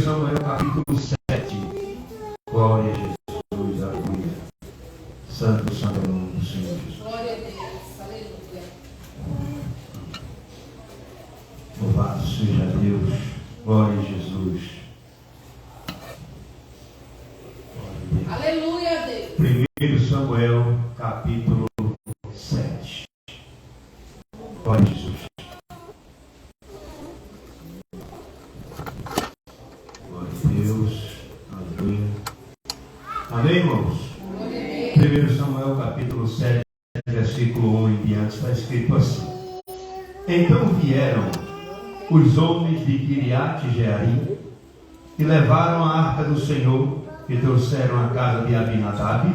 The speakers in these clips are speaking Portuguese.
Samuel capítulo 7. Glória a Jesus, aleluia. Santo, santo é o nome do Senhor Jesus. Glória a Deus, aleluia. Louvado seja Deus. Glória a Jesus. Aleluia a Deus. 1 Samuel capítulo 7. Glória a Jesus. Glória a Deus. Aleluia. Amém, irmãos? 1 Samuel capítulo 7, versículo 1 em diante, está escrito assim: Então vieram os homens de Kiriat-Jearim e levaram a arca do Senhor, que trouxeram à casa de Abinadab,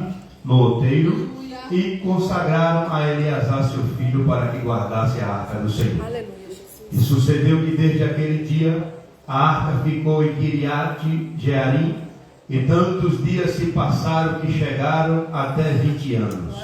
no outeiro, e consagraram a Eleazar seu filho para que guardasse a arca do Senhor. E sucedeu que desde aquele dia a arca ficou em Kiriat-Jearim, e tantos dias se passaram que chegaram até 20 anos.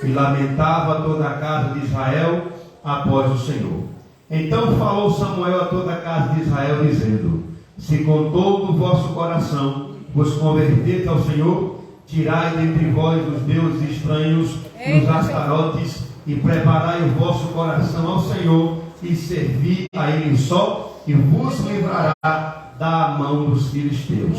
E lamentava toda a casa de Israel após o Senhor. Então falou Samuel a toda a casa de Israel, dizendo: Se com todo o vosso coração vos converteis ao Senhor, tirai dentre vós os deuses estranhos, os astarotes, e preparai o vosso coração ao Senhor, e servi a Ele só, e vos livrará da mão dos filisteus.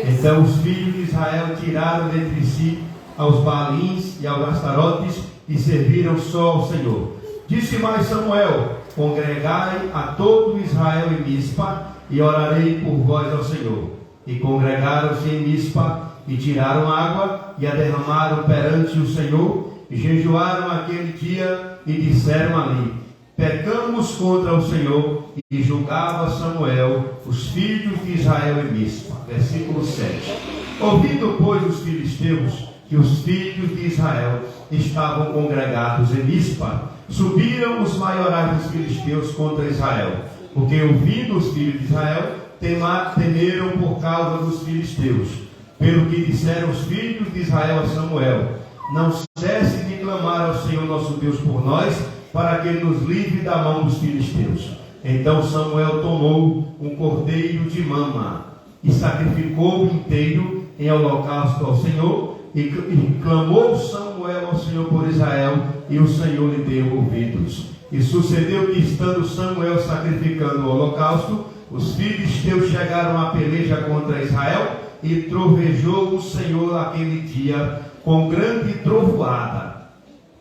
Então os filhos de Israel tiraram dentre si aos Baalins e aos astarotes, e serviram só ao Senhor. Disse mais Samuel: Congregai a todo Israel em Mispa, e orarei por vós ao Senhor. E congregaram-se em Mispa, e tiraram água, e a derramaram perante o Senhor, e jejuaram aquele dia, e disseram ali: Pecamos contra o Senhor. E julgava Samuel os filhos de Israel em Mispa. Versículo 7. Ouvindo, pois, os filisteus que os filhos de Israel estavam congregados em Mispa, subiram os maiorais dos filisteus contra Israel, porque ouvindo os filhos de Israel, temeram por causa dos filisteus. Pelo que disseram os filhos de Israel a Samuel: Não cesse de clamar ao Senhor nosso Deus por nós, para que Ele nos livre da mão dos filisteus. Então Samuel tomou um cordeiro de mama e sacrificou-o inteiro em holocausto ao Senhor, e clamou Samuel ao Senhor por Israel, e o Senhor lhe deu ouvidos. E sucedeu que, estando Samuel sacrificando o holocausto, os filisteus chegaram à peleja contra Israel, e trovejou o Senhor aquele dia com grande trovoada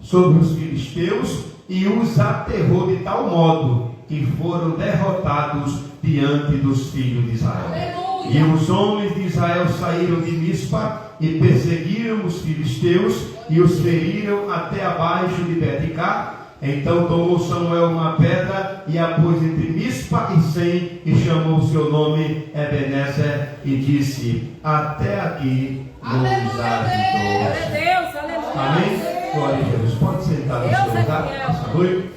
sobre os filisteus, e os aterrou de tal modo que foram derrotados diante dos filhos de Israel. Aleluia. E os homens de Israel saíram de Mispa e perseguiram os filisteus e os feriram até abaixo de Beticá. Então tomou Samuel uma pedra e a pôs entre Mispa e Sem, e chamou o seu nome Ebenezer, e disse: Até aqui nos ajudou. Amém? Glória a Jesus. Pode sentar no seu lugar, essa noite.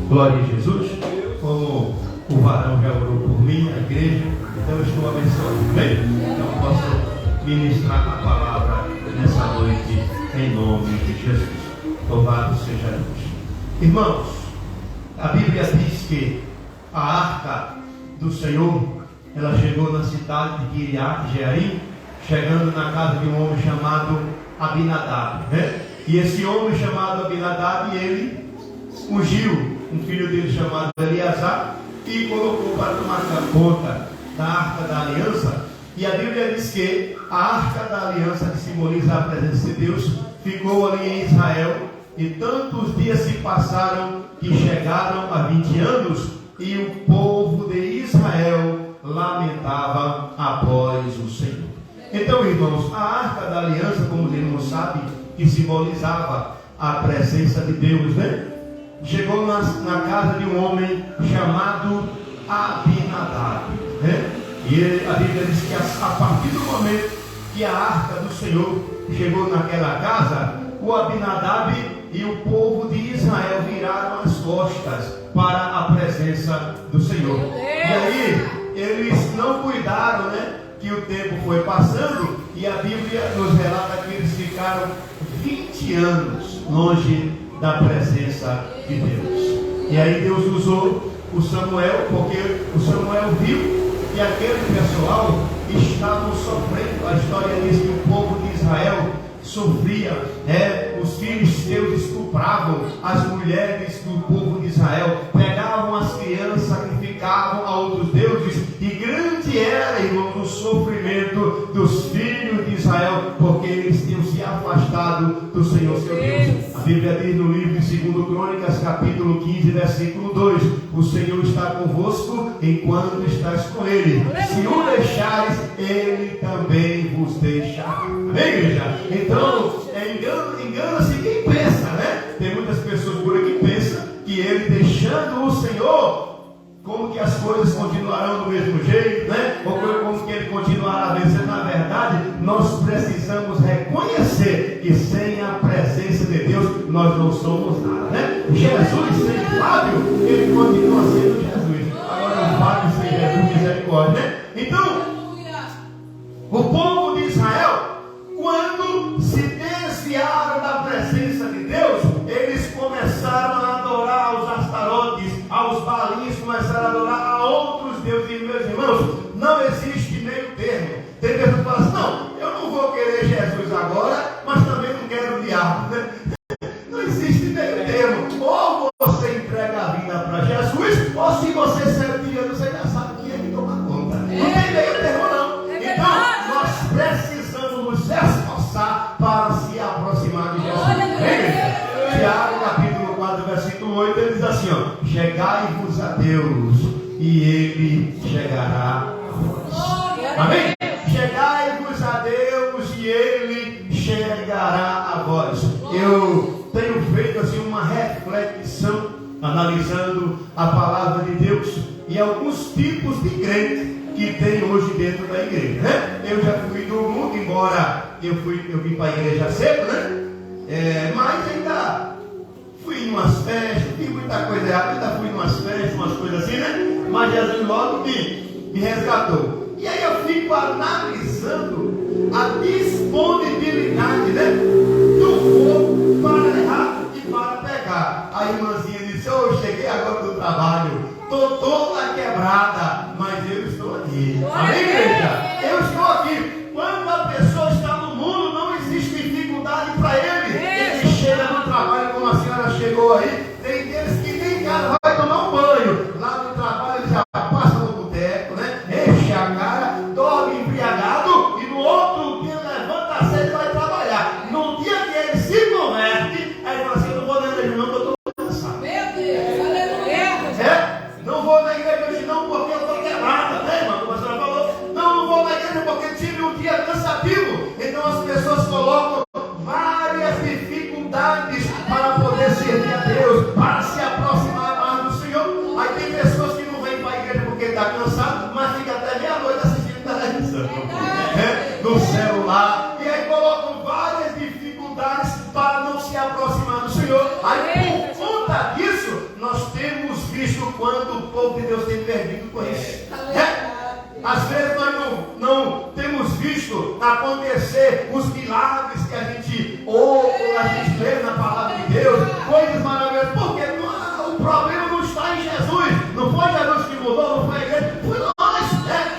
Glória a Jesus. Como o varão já orou por mim, a igreja, então eu estou abençoado. Bem, então posso ministrar a palavra nessa noite em nome de Jesus. Louvado seja Deus. Irmãos, a Bíblia diz que a arca do Senhor, ela chegou na cidade de Kiriat-Jearim, chegando na casa de um homem chamado Abinadab, né? E esse homem chamado Abinadab, ele ungiu um filho dele chamado Eleazar e colocou para tomar conta da arca da aliança. E a Bíblia diz que a arca da aliança, que simboliza a presença de Deus, ficou ali em Israel, e tantos dias se passaram que chegaram a 20 anos, e o povo de Israel lamentava após o Senhor. Então, irmãos, a arca da aliança, como os irmãos sabem, que simbolizava a presença de Deus, né? Chegou na casa de um homem chamado Abinadab, né? E a Bíblia diz que a partir do momento que a arca do Senhor chegou naquela casa, o Abinadab e o povo de Israel viraram as costas para a presença do Senhor. E aí eles não cuidaram, né? Que o tempo foi passando, e a Bíblia nos relata que eles ficaram 20 anos longe da presença de Deus. E aí Deus usou o Samuel, porque o Samuel viu que E aquele pessoal estavam sofrendo. A história diz que o povo de Israel sofria, os filisteus estupravam as mulheres do povo de Israel, pegavam as crianças, sacrificavam a outros deuses, e grande era, irmãos, o sofrimento dos filhos de Israel, porque eles tinham se afastado do Senhor seu Deus. A Bíblia diz no livro de 2 Crônicas, capítulo 15, versículo 2: o Senhor está convosco enquanto estás com ele, se o deixares, ele também vos deixará. Amém, igreja? Então, engana-se quem pensa, né? Tem muitas pessoas por aqui que pensam que ele deixando o Senhor, como que as coisas continuarão do mesmo jeito, né? Ou como que ele continuará vencendo. Na verdade, nós precisamos reconhecer que sem a presença de Deus, nós não somos nada, né? Jesus sem Fábio, ele continua sendo Jesus. Agora o Fábio sem Jesus, misericórdia, né? Então, o povo de Israel, quando se desviaram da presença de Deus, eles começaram a adorar aos astarotes, aos balins, começaram a adorar a outros deuses. E meus irmãos, não existe meio termo. Tem pessoas que falam assim: não, eu não vou querer Jesus agora, mas também não quero o diabo, né? Não existe meio termo. Ou você entrega a vida para Jesus, ou se você servir, você já sabe que ele toma conta. Não tem meio termo, não. Então, nós precisamos nos esforçar para se aproximar de Jesus. Tiago, capítulo 4, versículo 8, ele diz assim: ó, chegai-vos a Deus, e ele chegará a vós. Amém? Chegai-vos a Deus, e ele chegará a vós. Eu tenho feito assim uma reflexão, analisando a palavra de Deus e alguns tipos de crente que tem hoje dentro da igreja, né? Eu já fui do mundo, embora eu vim para a igreja cedo, né? Mas ainda fui em umas festas, fiz muita coisa errada, ainda fui em umas festas, umas coisas assim, né? Mas Jesus logo me resgatou. E aí eu fico analisando a disponibilidade, né, do povo para errar e para pegar. A irmãzinha disse: eu cheguei agora do trabalho, estou toda quebrada, mas eu estou aqui. Amém, igreja? Eu estou aqui. Quando a pessoa está no mundo, não existe dificuldade para ele. Ele chega no trabalho, como a senhora chegou aí. Tem deles que nem cara vai tomar um banho. Lá no trabalho ele já passa no boteco, né? Enche a cara, dorme embriagado, e no outro dia levanta cedo e vai trabalhar. No dia que ele se converte, aí ele fala assim: eu não vou na igreja não, porque eu estou cansado. Meu Deus, aleluia. Não vou na igreja hoje não, porque eu estou quebrada, né, irmão? Como a senhora falou, não vou na igreja porque tive um dia cansativo. Então as pessoas colocam várias dificuldades para poder servir a Deus, para se aproximar mais do Senhor. Aí tem pessoas que não vêm para a igreja porque está cansado, mas fica até meia-noite assistindo televisão, no celular, e aí colocam várias dificuldades para não se aproximar do Senhor. Aí por conta disso, nós temos visto quando o povo de Deus tem perdido com isso. Às vezes nós não temos visto acontecer os milagres que a gente ouve, a gente lê na palavra de Deus, coisas maravilhosas, porque o problema não está em Jesus. Não foi Jesus que mudou, não foi a igreja, foi nós.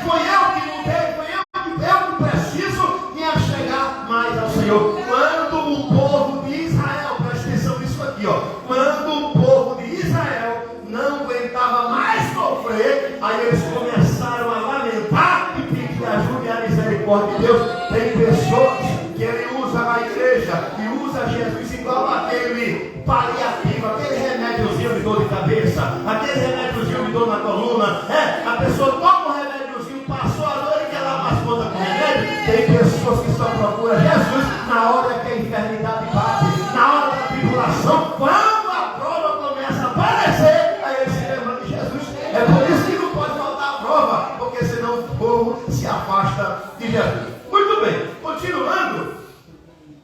Foi eu que mudei, foi eu que preciso me achegar mais ao Senhor. Quando o povo de Israel, presta atenção nisso aqui, ó, quando o povo de Israel não aguentava mais sofrer, aí eles começaram a lamentar e pedir ajuda e a misericórdia de Deus. Tem pessoas que ele usa na igreja e usa Jesus igual aquele paliativo, aquele remédiozinho de dor de cabeça, aquele remédiozinho de dor na coluna. A pessoa toma um remédiozinho, passou a dor e quer dar mais conta com o remédio. Tem pessoas que só procuram Jesus na hora que a enfermidade bate, na hora da tribulação, quando a prova começa a aparecer, aí ele se lembra de Jesus. É por isso que não pode faltar a prova, porque senão o povo se afasta de Jesus. Muito bem, continuando.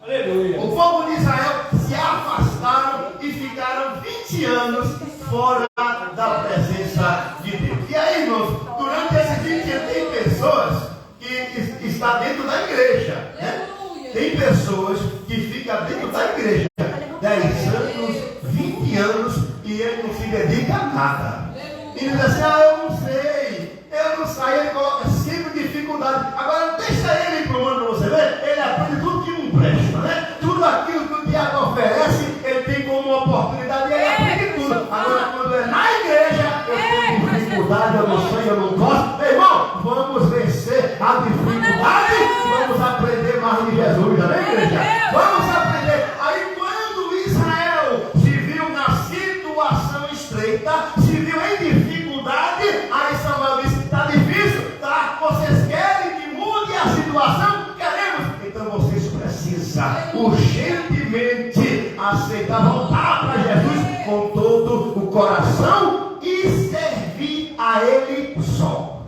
Aleluia. O povo de Israel se afastaram e ficaram 20 anos fora da presença de Deus. E aí, irmãos, durante esses 20 anos tem pessoas que estão dentro da igreja, né? Tem pessoas que ficam dentro da igreja 10 anos, 20 anos, e ele não se dedica a nada. E diz assim: eu não sair, ele coloca sempre dificuldade. Agora deixa ele ir para o mundo para você ver, ele aprende tudo que não presta, né? Tudo aquilo que o diabo oferece, ele tem como oportunidade e ele aprende tudo. Agora quando é na igreja, eu tenho dificuldade, eu não sei, eu não gosto. Meu irmão, vamos vencer a dificuldade, vamos aprender mais de Jesus, amém, igreja? Vamos aprender. Aí quando Israel se viu na situação estreita, se viu em dificuldade, aí Samuel disse, está difícil, tá? Vocês querem que mude a situação? Queremos. Então vocês precisam urgentemente aceitar, voltar para Jesus com todo o coração e servir a Ele só.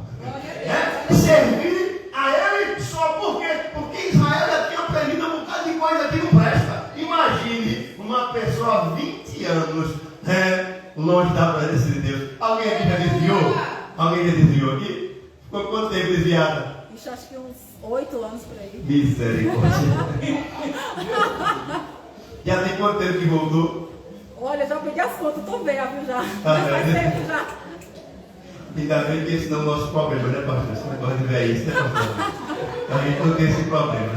Servir a Ele só. Por quê? Porque Israel já tinha aprendido um bocado de coisa que não presta. Imagine uma pessoa 20 anos longe da presença de Deus. Alguém aqui já desviou? Alguém já desviou aqui? Ficou quanto tempo desviada? Isso, acho que uns 8 anos por aí. Misericórdia. Já tem quanto tempo que voltou? Olha, já peguei as contas, tô velha, viu já. Tá Faz velha. tempo já. Ainda bem que esse não é o nosso problema, né, pastor? Esse negócio de velhice, né, pastor? A gente não tem esse problema.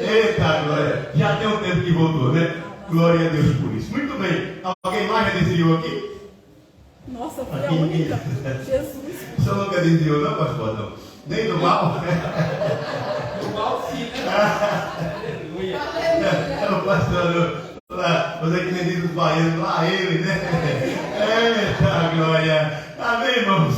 Eita, glória. Já tem um tempo que voltou, né? Glória a Deus por isso. Muito bem. Alguém mais já desviou aqui? Nossa, foi a única. Jesus. O senhor nunca desviou, não, pastor? Não. Nem do mal? O mal sim, né? Aleluia. O pastor, você que nem diz os baianos, lá ele, né? Eita, glória. Amém, irmãos?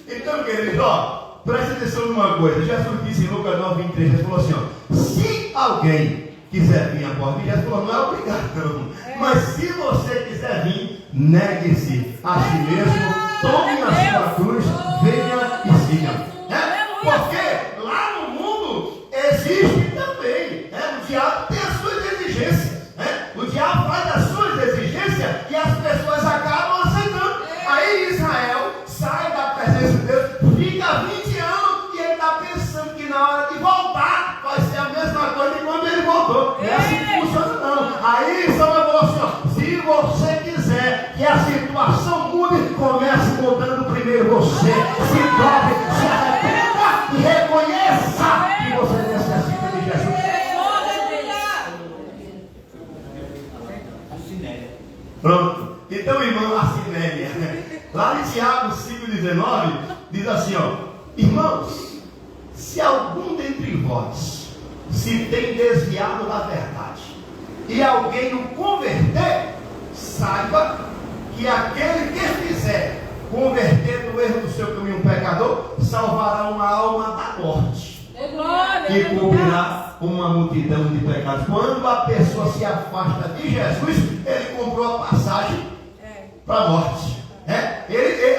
Então, queridos, ó, preste atenção numa coisa. Jesus disse em Lucas 9:23, Jesus falou assim, ó, se alguém quiser vir após mim, Jesus falou, não é obrigado, não. Mas se você quiser vir, negue-se a si mesmo, tome a sua cruz, venha e siga. Porque lá no mundo existe também, o diabo tem as suas exigências, o diabo faz as suas exigências e as pessoas acabam aceitando. Aí Israel sai da presença de Deus, fica 20 anos e ele está pensando que na hora de voltar vai ser a mesma coisa que quando ele voltou. Não é assim que funciona, não. Aí Samuel falou assim, ó, se você quiser que a situação mude, comece mudando primeiro você, se dobre, se arrependa e reconheça que você necessita de Jesus. Pronto. Então, irmão, a Sinélia, lá em Tiago 5,19, diz assim, ó, irmãos, se algum dentre vós se tem desviado da verdade e alguém o converter, saiba que aquele que fizer converter do erro do seu caminho um pecador, salvará uma alma da morte e cobrirá uma multidão de pecados. Quando a pessoa se afasta de Jesus, ele comprou a passagem para a morte.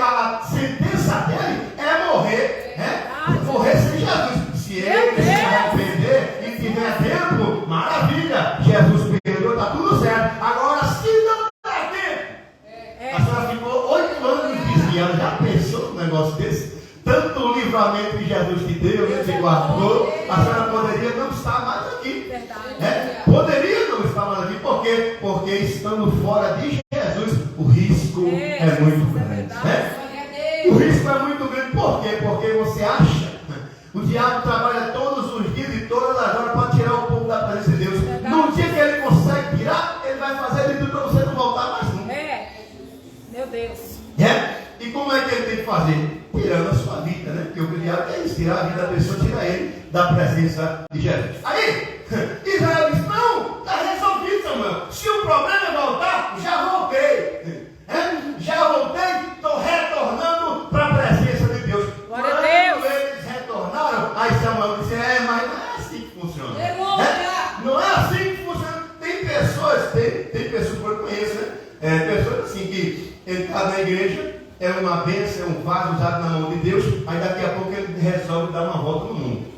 A sentença dele é morrer, morrer sem Jesus. Se ele se arrepender e tiver tempo, maravilha, Jesus perdoou, está tudo certo. Agora, se não der tempo, a senhora ficou 8 anos desviando. Já pensou num negócio desse? Tanto livramento que Jesus te deu, ele te guardou, a senhora poderia não estar mais aqui. Poderia não estar mais aqui, por quê? Porque estando fora de Jesus, o risco é muito grande. O risco é muito grande, por quê? Porque você acha, o diabo trabalha todos os dias e todas as horas para tirar o povo da presença de Deus. No dia que ele consegue tirar, ele vai fazer de tudo para você não voltar mais nunca. Meu Deus. E como é que ele tem que fazer? Tirando a sua vida, né? Porque o diabo é isso, tirar a vida da pessoa, tirar ele da presença de Jesus. Aí, Israel diz, não, está resolvido, Samuel. Se o problema é voltar, já voltei. Já voltei, estou retornando para a presença de Deus. Glória a Deus. Quando eles retornaram, aí Samuel disse, mas não é assim que funciona. Não é assim que funciona. Tem pessoas que eu conheço, né? Pessoas assim que ele está na igreja, é uma bênção, é um vaso usado na mão de Deus, aí daqui a pouco ele resolve dar uma volta no mundo.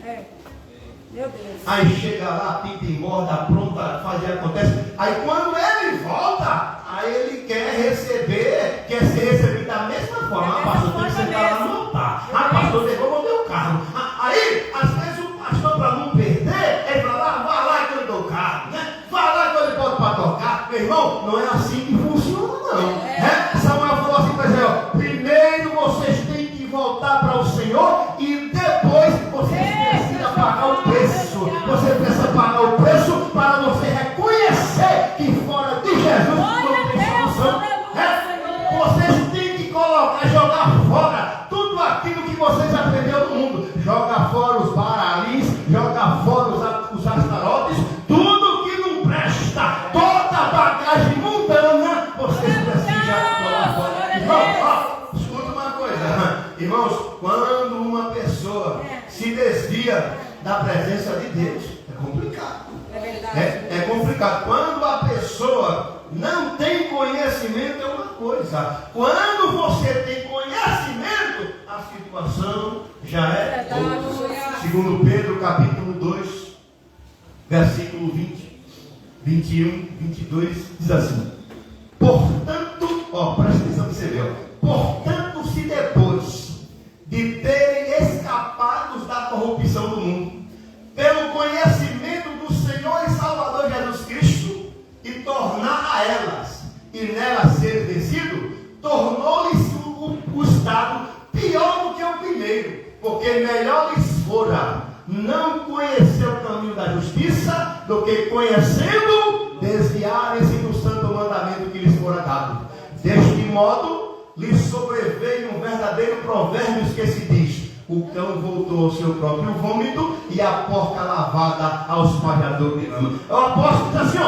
Meu Deus. Aí chega lá, pinta e morda, pronta, faz e acontece. Aí quando ele volta, aí ele quer receber, quer ser recebido da mesma forma. Pastor, tem que sentar lá no altar. Pastor, devolva o meu carro. Aí, às vezes o pastor, para não perder, ele fala, vai lá que eu lhe dou o carro, né? Vai lá que eu lhe boto para tocar. Meu irmão, não é assim que funciona, não. Samuel falou assim para Israel, primeiro vocês têm que voltar para o Senhor e depois você precisa pagar o preço. Você precisa pagar o preço para você reconhecer que fora de Jesus não tem solução. Vocês têm que colocar, jogar fora tudo aquilo que vocês aprenderam no mundo. Joga fora os baralins, joga fora os astarotes, tudo que não presta, toda bagagem mundana, vocês precisam jogar fora. Irmão, escuta uma coisa, irmãos, quando uma pessoa se desvia da presença de Deus, é complicado. É verdade. É complicado. Quando a pessoa não tem conhecimento é uma coisa. Quando você tem conhecimento, a situação já é outra. Segundo Pedro, capítulo 2, versículo 20, 21, 22, diz assim: portanto, presta atenção que você vê, portanto, se depois de terem escapado da corrupção do mundo, pelo conhecimento do Senhor e Salvador Jesus Cristo, e tornar a elas, e nelas ser vencido, tornou-lhes o estado pior do que o primeiro, porque melhor lhes fora não conhecer o caminho da justiça, do que conhecendo, desviarem-se do santo mandamento que lhes fora dado. Deste modo, lhes sobreveio um verdadeiro provérbio que se diz: o cão voltou ao seu próprio vômito, e a porca lavada aos pajadores de lama. O apóstolo diz assim,